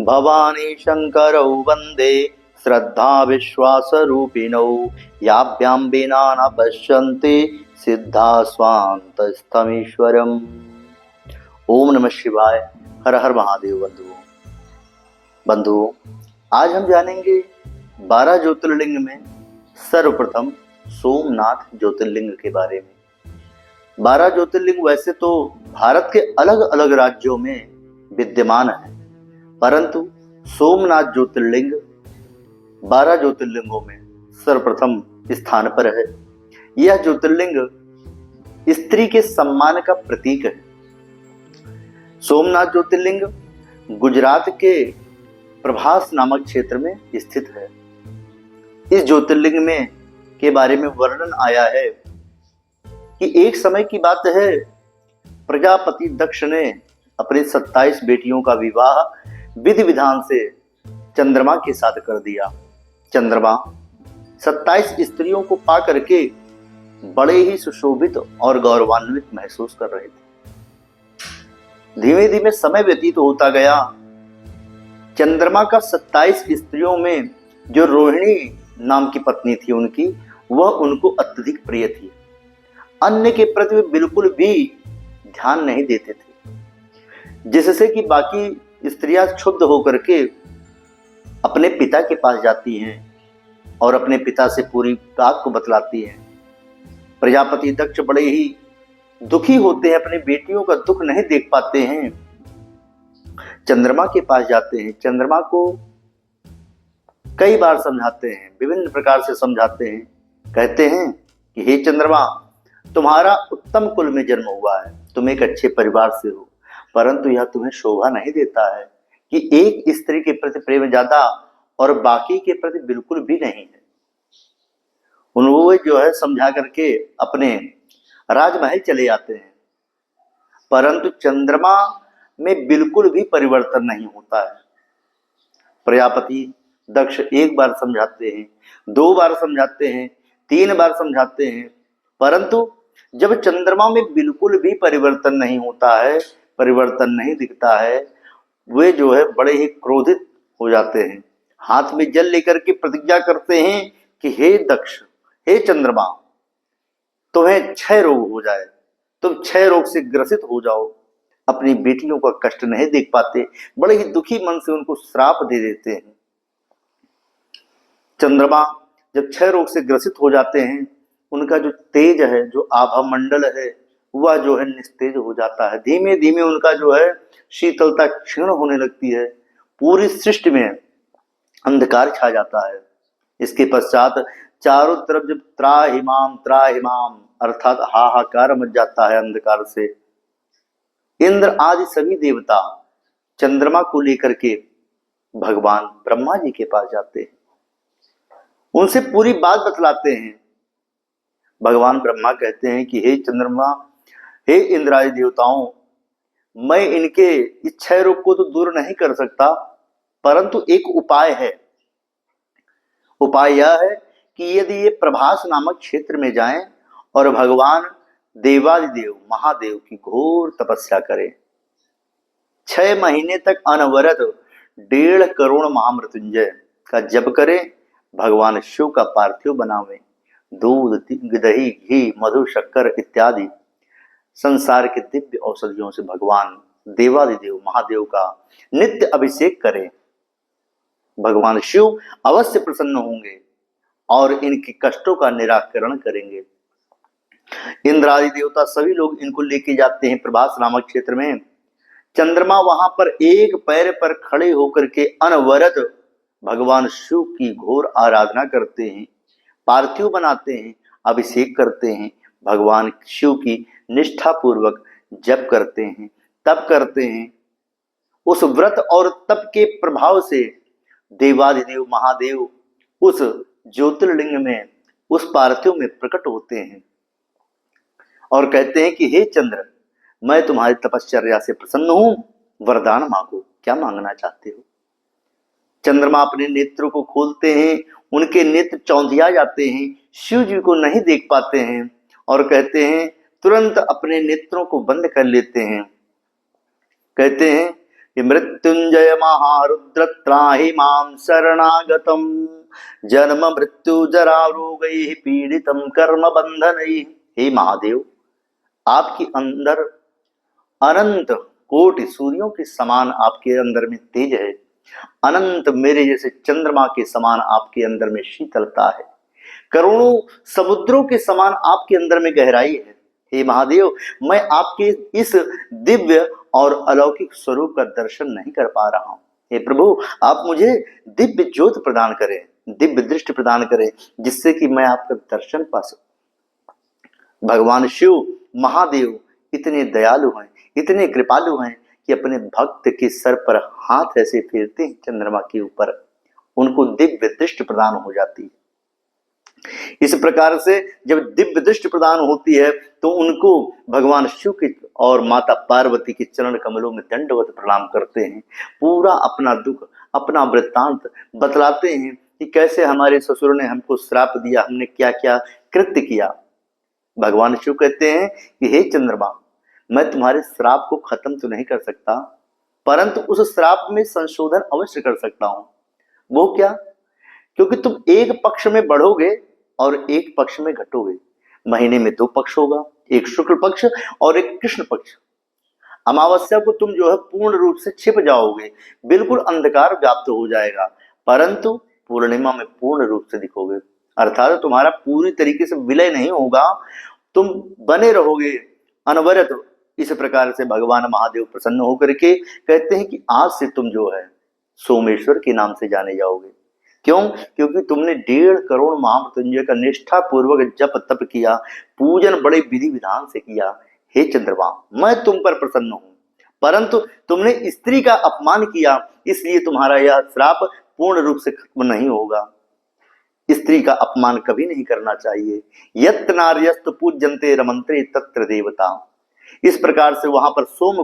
भवानी शंकरौ वंदे श्रद्धा विश्वास रूपिणौ याभ्यां विना न पश्यन्ति सिद्धा स्वान्तस्थमीश्वरम्। ओम नमः शिवाय। हर हर महादेव। बंधुओं, आज हम जानेंगे 12 ज्योतिर्लिंग में सर्वप्रथम सोमनाथ ज्योतिर्लिंग के बारे में। 12 ज्योतिर्लिंग वैसे तो भारत के अलग अलग राज्यों में विद्यमान है, परंतु सोमनाथ ज्योतिर्लिंग 12 ज्योतिर्लिंगों में सर्वप्रथम स्थान पर है। यह ज्योतिर्लिंग स्त्री के सम्मान का प्रतीक है। सोमनाथ ज्योतिर्लिंग गुजरात के प्रभास नामक क्षेत्र में स्थित है। इस ज्योतिर्लिंग में के बारे में वर्णन आया है कि एक समय की बात है, प्रजापति दक्ष ने अपने 27 बेटियों का विवाह विधि विधान से चंद्रमा के साथ कर दिया। चंद्रमा 27 स्त्रियों को पा करके बड़े ही सुशोभित और गौरवान्वित महसूस कर रहे थे। धीमे धीमे समय व्यतीत होता गया। चंद्रमा का 27 स्त्रियों में जो रोहिणी नाम की पत्नी थी उनकी, वह उनको अत्यधिक प्रिय थी। अन्य के प्रति वे बिल्कुल भी ध्यान नहीं देते थे, जिससे कि बाकी स्त्रियां क्षुब्ध होकर के अपने पिता के पास जाती हैं और अपने पिता से पूरी बात को बतलाती हैं। प्रजापति दक्ष बड़े ही दुखी होते हैं, अपनी बेटियों का दुख नहीं देख पाते हैं। चंद्रमा के पास जाते हैं, चंद्रमा को कई बार समझाते हैं, विभिन्न प्रकार से समझाते हैं। कहते हैं कि हे चंद्रमा, तुम्हारा उत्तम कुल में जन्म हुआ है, तुम एक अच्छे परिवार से हो, परंतु यह तुम्हें शोभा नहीं देता है कि एक स्त्री के प्रति प्रेम ज्यादा और बाकी के प्रति बिल्कुल भी नहीं है। उन्होंने जो है समझा करके अपने राजमहल चले आते हैं, परंतु चंद्रमा में बिल्कुल भी परिवर्तन नहीं होता है। प्रजापति दक्ष एक बार समझाते हैं, 2 बार समझाते हैं, 3 बार समझाते हैं, परंतु जब चंद्रमा में बिल्कुल भी परिवर्तन नहीं होता है, परिवर्तन नहीं दिखता है, वे जो है बड़े ही क्रोधित हो जाते हैं। हाथ में जल लेकर के प्रतिज्ञा करते हैं कि हे दक्ष, हे चंद्रमा, तुम्हें क्षय रोग हो जाए, तुम क्षय रोग से ग्रसित हो जाओ। अपनी बेटियों का कष्ट नहीं देख पाते, बड़े ही दुखी मन से उनको श्राप दे देते हैं। चंद्रमा जब क्षय रोग से ग्रसित हो जाते हैं, उनका जो तेज है, जो आभा मंडल है, वह जो है निस्तेज हो जाता है। धीमे धीमे उनका जो है शीतलता क्षीण होने लगती है। पूरी सृष्टि में अंधकार छा जाता है। इसके पश्चात चारों तरफ जब त्राहिमाम अर्थात हाहाकार मच जाता है अंधकार से, इंद्र आदि सभी देवता चंद्रमा को लेकर के भगवान ब्रह्मा जी के पास जाते हैं, उनसे पूरी बात बतलाते हैं। भगवान ब्रह्मा कहते हैं कि हे चंद्रमा, हे इंद्र आदि देवताओं, मैं इनके क्षय रोग को तो दूर नहीं कर सकता, परंतु एक उपाय है। उपाय यह है कि यदि ये प्रभास नामक क्षेत्र में जाएं और भगवान देवादिदेव महादेव की घोर तपस्या करें, 6 महीने तक अनवरत 1.5 करोड़ महामृत्युंजय का जप करें, भगवान शिव का पार्थिव बनावें, दूध दही घी मधु शक्कर इत्यादि संसार के दिव्य औषधियों से भगवान देवादिदेव महादेव का नित्य अभिषेक करें, भगवान शिव अवश्य प्रसन्न होंगे और इनके कष्टों का निराकरण करेंगे। इंद्र आदि देवता सभी लोग इनको लेके जाते हैं प्रभास नामक क्षेत्र में। चंद्रमा वहां पर एक पैर पर खड़े होकर के अनवरत भगवान शिव की घोर आराधना करते हैं, पार्थिव बनाते हैं, अभिषेक करते हैं, भगवान शिव की निष्ठा पूर्वक जप करते हैं, तप करते हैं। उस व्रत और तप के प्रभाव से देवादिदेव महादेव उस ज्योतिर्लिंग में, उस पार्थिव में प्रकट होते हैं और कहते हैं कि हे चंद्र, मैं तुम्हारी तपश्चर्या से प्रसन्न हूं, वरदान मांगो, क्या मांगना चाहते हो। चंद्रमा अपने नेत्रों को खोलते हैं, उनके नेत्र चौंधिया जाते हैं, शिव जी को नहीं देख पाते हैं और कहते हैं, तुरंत अपने नेत्रों को बंद कर लेते हैं। कहते हैं कि मृत्युंजय महारुद्र त्राहि मां शरणागतम जन्म मृत्यु जरा रोगैः पीड़ितम कर्म बंधनैः। हे महादेव, आपके अंदर अनंत कोटि सूर्यों के समान आपके अंदर में तेज है, अनंत मेरे जैसे चंद्रमा के समान आपके अंदर में शीतलता है, करोड़ों समुद्रों के समान आपके अंदर में गहराई है। हे महादेव, मैं आपके इस दिव्य और अलौकिक स्वरूप का दर्शन नहीं कर पा रहा हूं। हे प्रभु, आप मुझे दिव्य ज्योत प्रदान करें, दिव्य दृष्टि प्रदान करें, जिससे कि मैं आपका दर्शन पा सकूं। भगवान शिव महादेव इतने दयालु हैं, इतने कृपालु हैं कि अपने भक्त के सर पर हाथ ऐसे फेरते हैं चंद्रमा के ऊपर, उनको दिव्य दृष्टि प्रदान हो जाती है। इस प्रकार से जब दिव्य दृष्टि प्रदान होती है तो उनको भगवान शिव के और माता पार्वती के चरण कमलों में दंडवत प्रणाम करते हैं, पूरा अपना दुख, अपना वृत्तांत बतलाते हैं कि कैसे हमारे ससुर ने हमको श्राप दिया, हमने क्या क्या कृत्य किया। भगवान शिव कहते हैं कि हे चंद्रमा, मैं तुम्हारे श्राप को खत्म तो नहीं कर सकता, परंतु उस श्राप में संशोधन अवश्य कर सकता हूं। वो क्या? क्योंकि तुम एक पक्ष में बढ़ोगे और एक पक्ष में घटोगे। महीने में 2 पक्ष होगा, एक शुक्ल पक्ष और एक कृष्ण पक्ष। अमावस्या को तुम जो है पूर्ण रूप से छिप जाओगे, बिल्कुल अंधकार व्याप्त हो जाएगा, परंतु पूर्णिमा में पूर्ण रूप से दिखोगे, अर्थात तुम्हारा पूरी तरीके से विलय नहीं होगा, तुम बने रहोगे अनवरत। इस प्रकार से भगवान महादेव प्रसन्न होकर के कहते हैं कि आज से तुम जो है सोमेश्वर के नाम से जाने जाओगे। क्यों? क्योंकि तुमने 1.5 करोड़ महामृत्युंजय का निष्ठा पूर्वक जप तप किया, पूजन बड़े विधि विधान से किया। हे चंद्रमा, मैं तुम पर प्रसन्न हूं, परंतु तुमने स्त्री का अपमान किया, इसलिए तुम्हारा यह श्राप पूर्ण रूप से खत्म नहीं होगा। स्त्री का अपमान कभी नहीं करना चाहिए। यत् नार्यस्तु पूज्यन्ते रमन्ते तत्र देवता। इस प्रकार से वहां पर सोम